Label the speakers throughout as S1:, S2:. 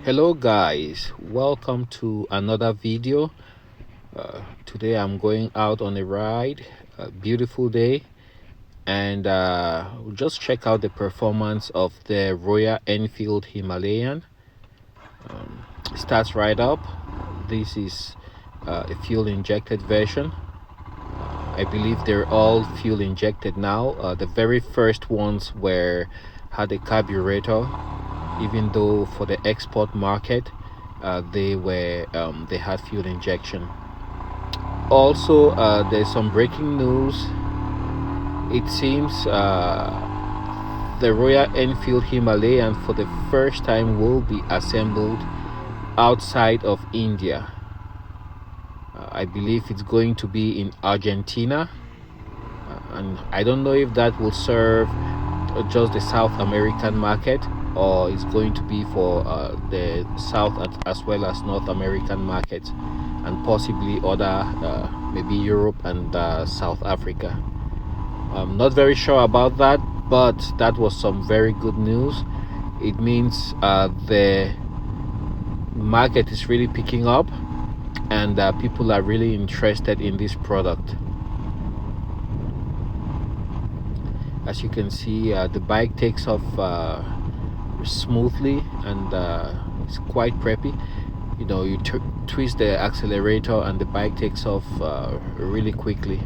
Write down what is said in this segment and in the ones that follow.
S1: Hello guys, welcome to another video. Today I'm going out on a ride, a beautiful day, and we'll just check out the performance of the Royal Enfield Himalayan. It starts right up. This is a fuel injected version. I believe they're all fuel injected now. The very first ones had a carburetor, even though for the export market they had fuel injection. Also, there's some breaking news. It seems the Royal Enfield Himalayan for the first time will be assembled outside of India. I believe it's going to be in Argentina, and I don't know if that will serve just the South American market, or it's going to be for the South as well as North American markets, and possibly other maybe Europe and South Africa. I'm not very sure about that, but that was some very good news. It means the market is really picking up, and people are really interested in this product. As you can see, the bike takes off smoothly, and it's quite preppy. You know, you twist the accelerator and the bike takes off really quickly,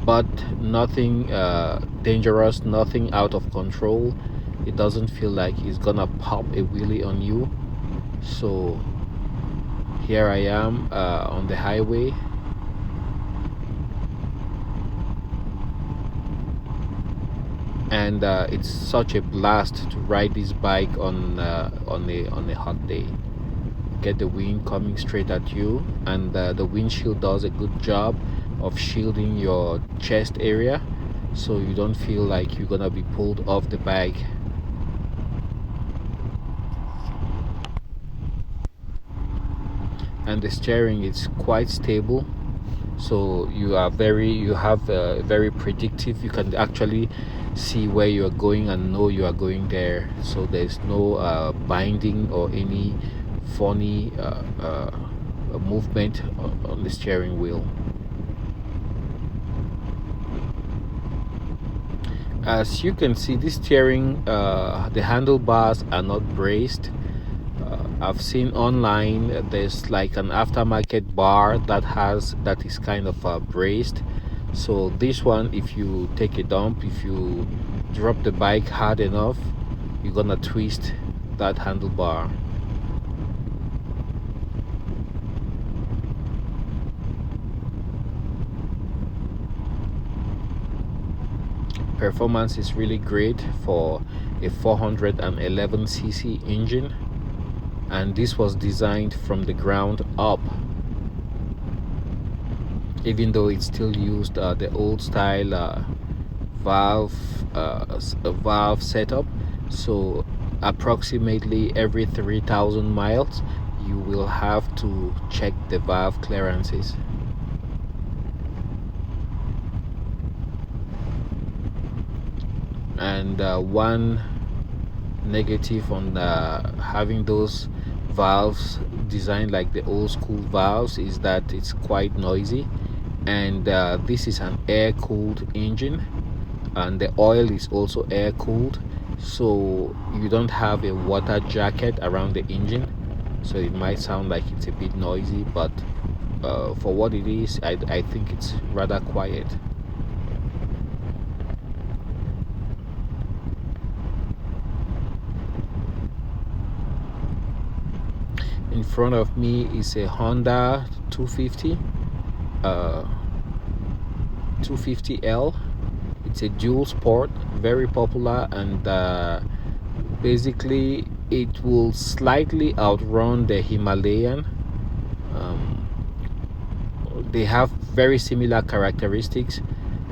S1: but nothing dangerous, nothing out of control. It doesn't feel like it's gonna pop a wheelie on you. So here I am on the highway, and it's such a blast to ride this bike on a hot day. Get the wind coming straight at you, and the windshield does a good job of shielding your chest area, so you don't feel like you're gonna be pulled off the bike. And the steering is quite stable, so you have very predictive. You can actually see where you are going and know you are going there, so there's no binding or any funny movement on the steering wheel. As you can see, this steering, the handlebars are not braced. I've seen online there's like an aftermarket bar that is kind of braced. So this one, if you take a dump, if you drop the bike hard enough, you're gonna twist that handlebar. Performance is really great for a 411cc engine, and this was designed from the ground up, even though it still used the old style valve setup. So approximately every 3,000 miles you will have to check the valve clearances. And one negative on having those valves designed like the old school valves is that it's quite noisy, and this is an air-cooled engine, and the oil is also air-cooled, so you don't have a water jacket around the engine, so it might sound like it's a bit noisy, but for what it is, I think it's rather quiet. In front of me is a Honda 250 250L. It's a dual sport, very popular, and basically it will slightly outrun the Himalayan. They have very similar characteristics,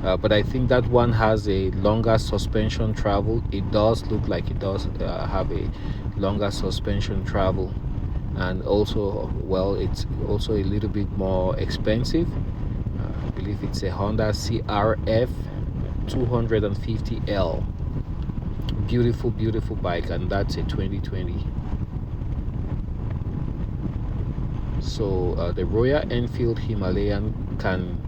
S1: but I think that one has a longer suspension travel. It does look like it does have a longer suspension travel, and also, well, it's also a little bit more expensive. I believe it's a Honda CRF 250L. Beautiful bike, and that's a 2020. So the Royal Enfield Himalayan can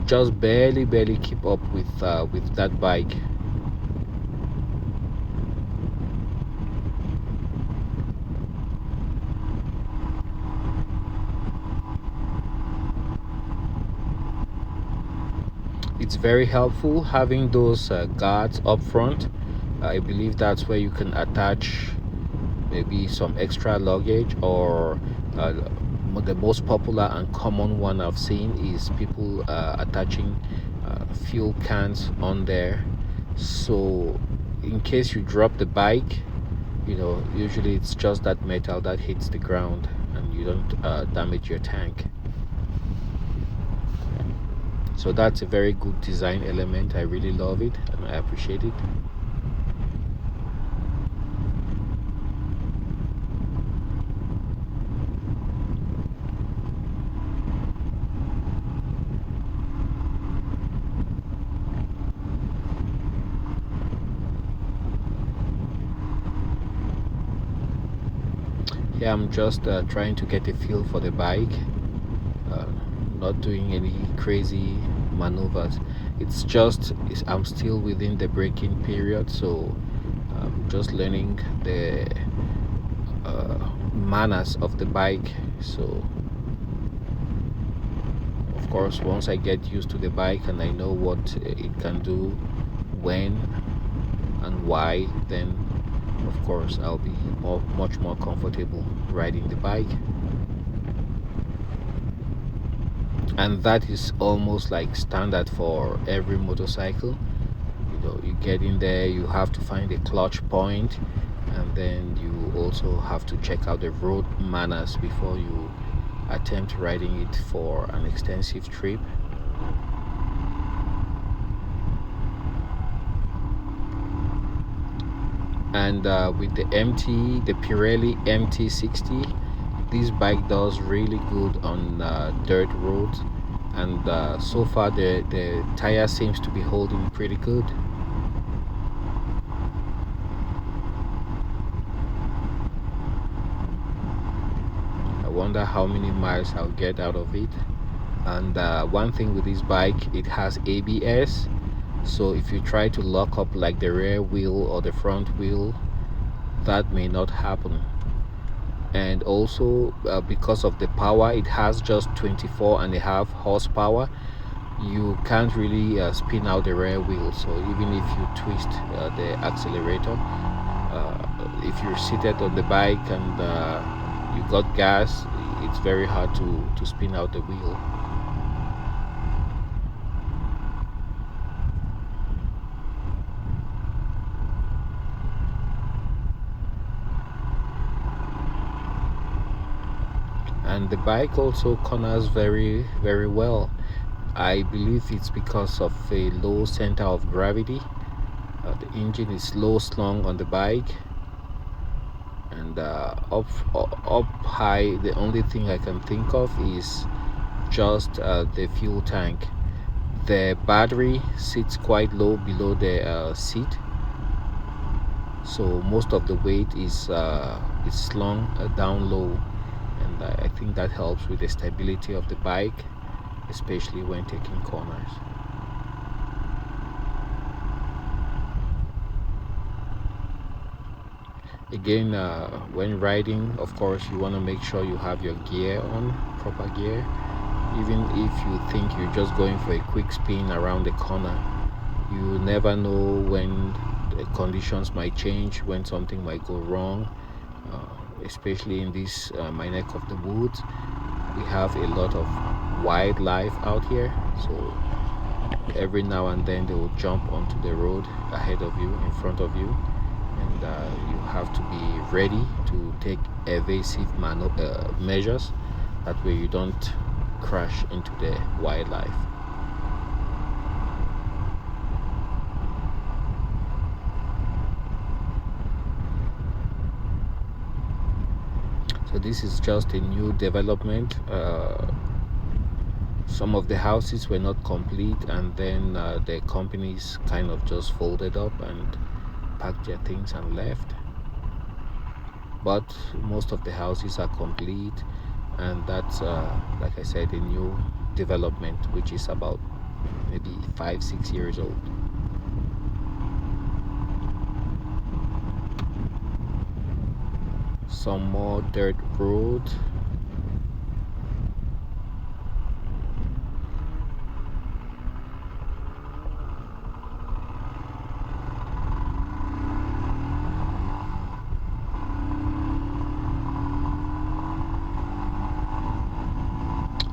S1: just barely keep up with that bike. It's very helpful having those guards up front. I believe that's where you can attach maybe some extra luggage, or the most popular and common one I've seen is people attaching fuel cans on there, so in case you drop the bike, usually it's just that metal that hits the ground and you don't damage your tank. So that's a very good design element. I really love it and I appreciate it. Yeah, I'm just trying to get a feel for the bike, not doing any crazy maneuvers. I'm still within the braking period, so I'm just learning the manners of the bike. So of course, once I get used to the bike and I know what it can do, when and why, then of course I'll be much more comfortable riding the bike. And that is almost like standard for every motorcycle. You get in there, you have to find a clutch point, and then you also have to check out the road manners before you attempt riding it for an extensive trip. And with the Pirelli MT60, this bike does really good on dirt roads, and so far the tire seems to be holding pretty good. I wonder how many miles I'll get out of it. And one thing with this bike, it has ABS, so if you try to lock up like the rear wheel or the front wheel, that may not happen. And also because of the power, it has just 24.5 horsepower. You can't really spin out the rear wheel, so even if you twist the accelerator, if you're seated on the bike and you got gas, it's very hard to spin out the wheel. And the bike also corners very well. I believe it's because of a low center of gravity. The engine is low slung on the bike, and up high, the only thing I can think of is just the fuel tank. The battery sits quite low below the seat, so most of the weight is slung down low, and I think that helps with the stability of the bike, especially when taking corners. Again, when riding, of course, you want to make sure you have your gear on, proper gear. Even if you think you're just going for a quick spin around the corner, you never know when the conditions might change, when something might go wrong. Especially in this my neck of the woods, we have a lot of wildlife out here, so every now and then they will jump onto the road ahead of you, in front of you, and you have to be ready to take evasive measures. That way you don't crash into the wildlife. So this is just a new development. Some of the houses were not complete, and then the companies kind of just folded up and packed their things and left. But most of the houses are complete. and that's like I said, a new development which is about maybe 5-6 years old. Some more dirt road.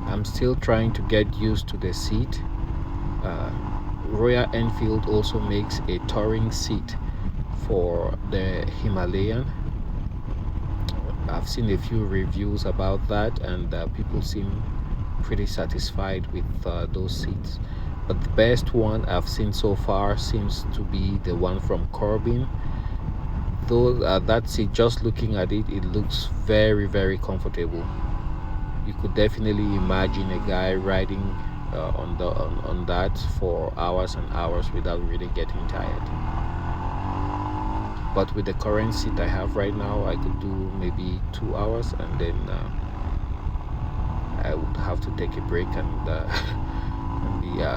S1: I'm still trying to get used to the seat. Royal Enfield also makes a touring seat for the Himalayan. I've seen a few reviews about that, and people seem pretty satisfied with those seats. But the best one I've seen so far seems to be the one from Corbin. Though that seat, just looking at it, it looks very, very comfortable. You could definitely imagine a guy riding on that for hours and hours without really getting tired. But with the current seat I have right now, I could do maybe 2 hours, and then I would have to take a break, and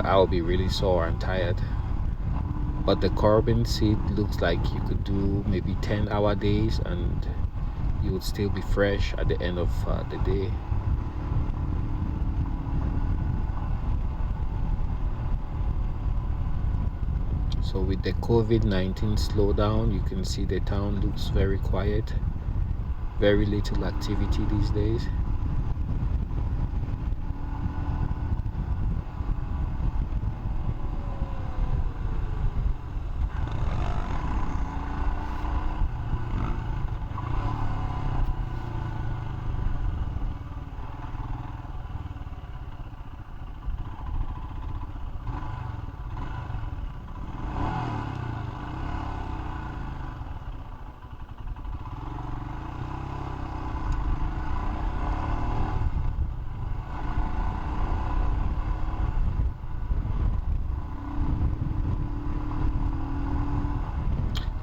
S1: I'll be really sore and tired. But the Corbin seat looks like you could do maybe 10-hour days, and you would still be fresh at the end of the day. So with the COVID-19 slowdown, you can see the town looks very quiet. Very little activity these days.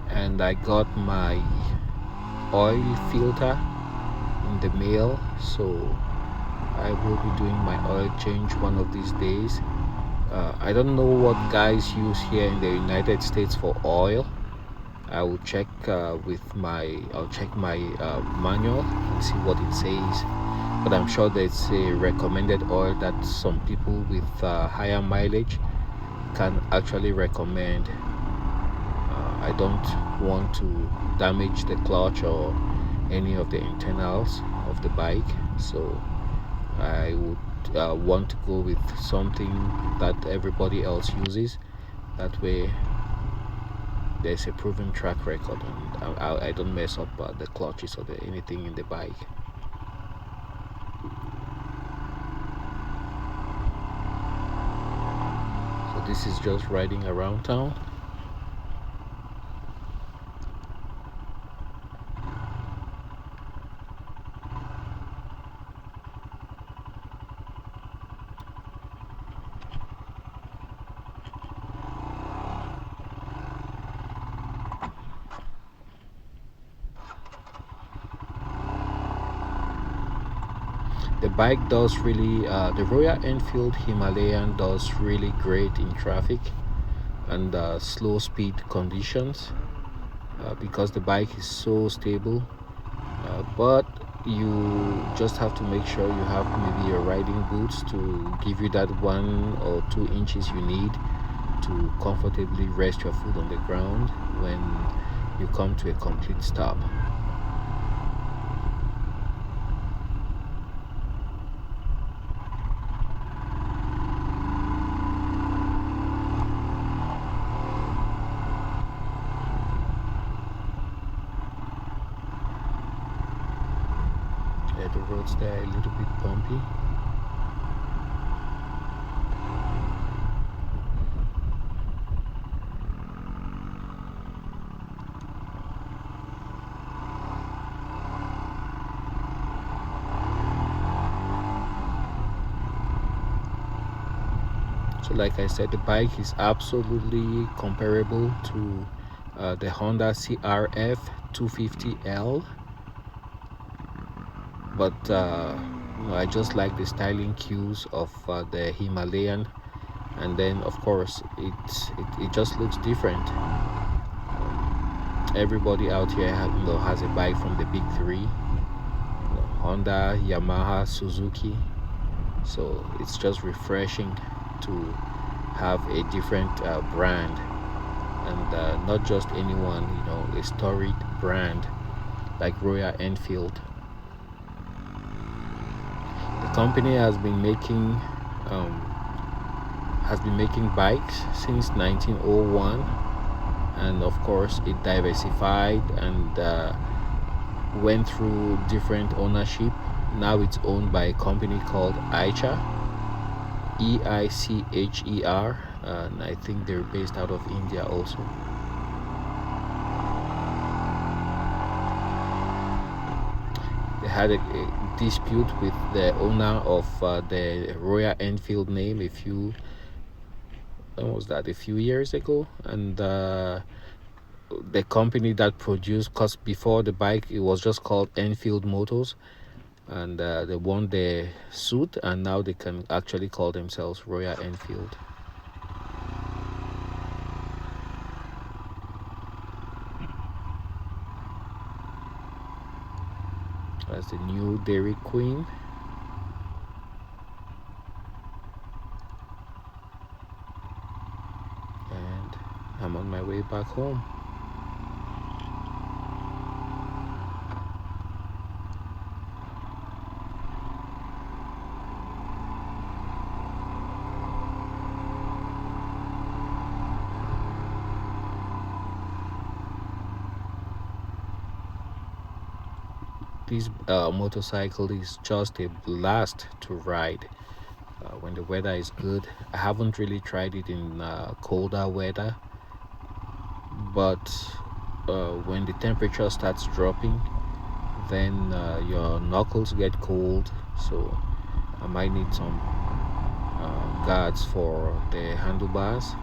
S1: And I got my oil filter in the mail, so I will be doing my oil change one of these days. I don't know what guys use here in the United States for oil. I will check I'll check my manual and see what it says. But I'm sure there's a recommended oil that some people with higher mileage can actually recommend. I don't want to damage the clutch or any of the internals of the bike, so I would want to go with something that everybody else uses. That way there's a proven track record, and I don't mess up the clutches or anything in the bike. So this is just riding around town. The bike does really, the Royal Enfield Himalayan does really great in traffic and slow speed conditions because the bike is so stable. But you just have to make sure you have maybe your riding boots to give you that 1 or 2 inches you need to comfortably rest your foot on the ground when you come to a complete stop. The roads there are a little bit bumpy. So like I said, the bike is absolutely comparable to the Honda CRF 250L, but I just like the styling cues of the Himalayan, and then of course it just looks different. Everybody out here has a bike from the big three, Honda, Yamaha, Suzuki, so it's just refreshing to have a different brand, and not just anyone, a storied brand like Royal Enfield. The company has been making bikes since 1901, and of course it diversified and went through different ownership. Now it's owned by a company called eicher, eicher, and I think they're based out of India also. They had a dispute with the owner of the Royal Enfield name a few years ago, and the company that produced, because before the bike it was just called Enfield Motors, and they won the suit, and now they can actually call themselves Royal Enfield. That's the new Dairy Queen. And I'm on my way back home. This motorcycle is just a blast to ride when the weather is good. I haven't really tried it in colder weather, but when the temperature starts dropping, then your knuckles get cold, so I might need some guards for the handlebars.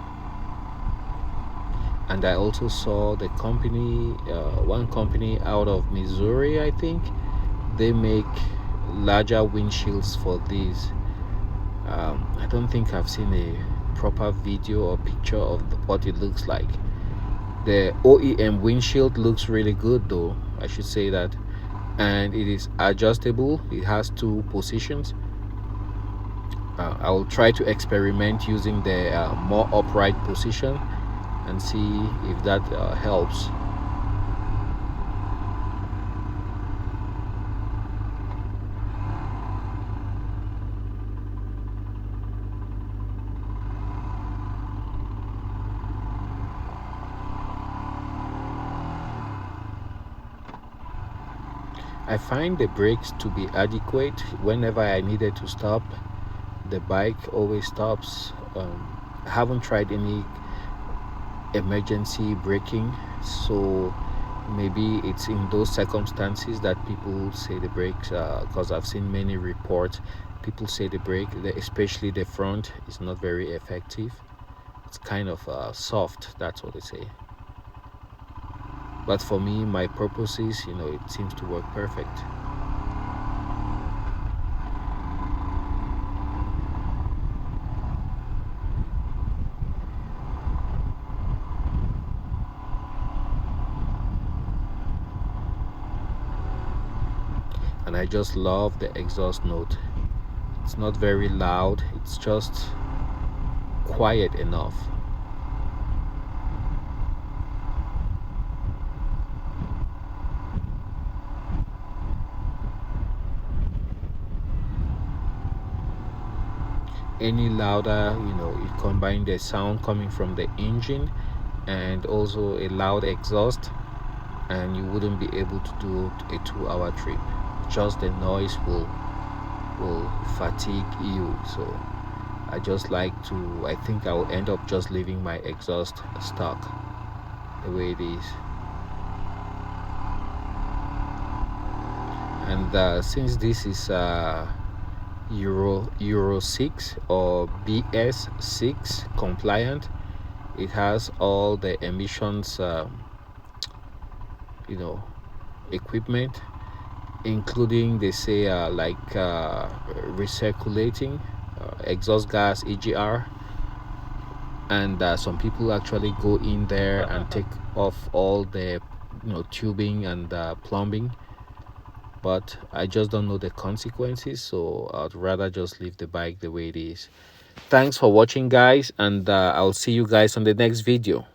S1: And I also saw the company, one company out of Missouri, I think, they make larger windshields for these. I don't think I've seen a proper video or picture of what it looks like. The OEM windshield looks really good though, I should say that, and it is adjustable. It has 2 positions. I will try to experiment using the more upright position and see if that helps. I find the brakes to be adequate. Whenever I needed to stop, the bike always stops. I haven't tried any emergency braking, so maybe it's in those circumstances that people say the brakes, because I've seen many reports, people say the brake, especially the front, is not very effective. It's kind of soft, that's what they say. But for me, my purposes, it seems to work perfect. And I just love the exhaust note. It's not very loud, it's just quiet enough. Any louder, it combines the sound coming from the engine and also a loud exhaust, and you wouldn't be able to do a 2-hour trip. Just the noise will fatigue you. So I just like to, I think I will end up just leaving my exhaust stock the way it is. And since this is Euro 6 or BS6 compliant, it has all the emissions equipment. including, they say, recirculating exhaust gas, EGR. And some people actually go in there and take off all the tubing and plumbing, but I just don't know the consequences, so I'd rather just leave the bike the way it is. Thanks for watching, guys, and I'll see you guys on the next video.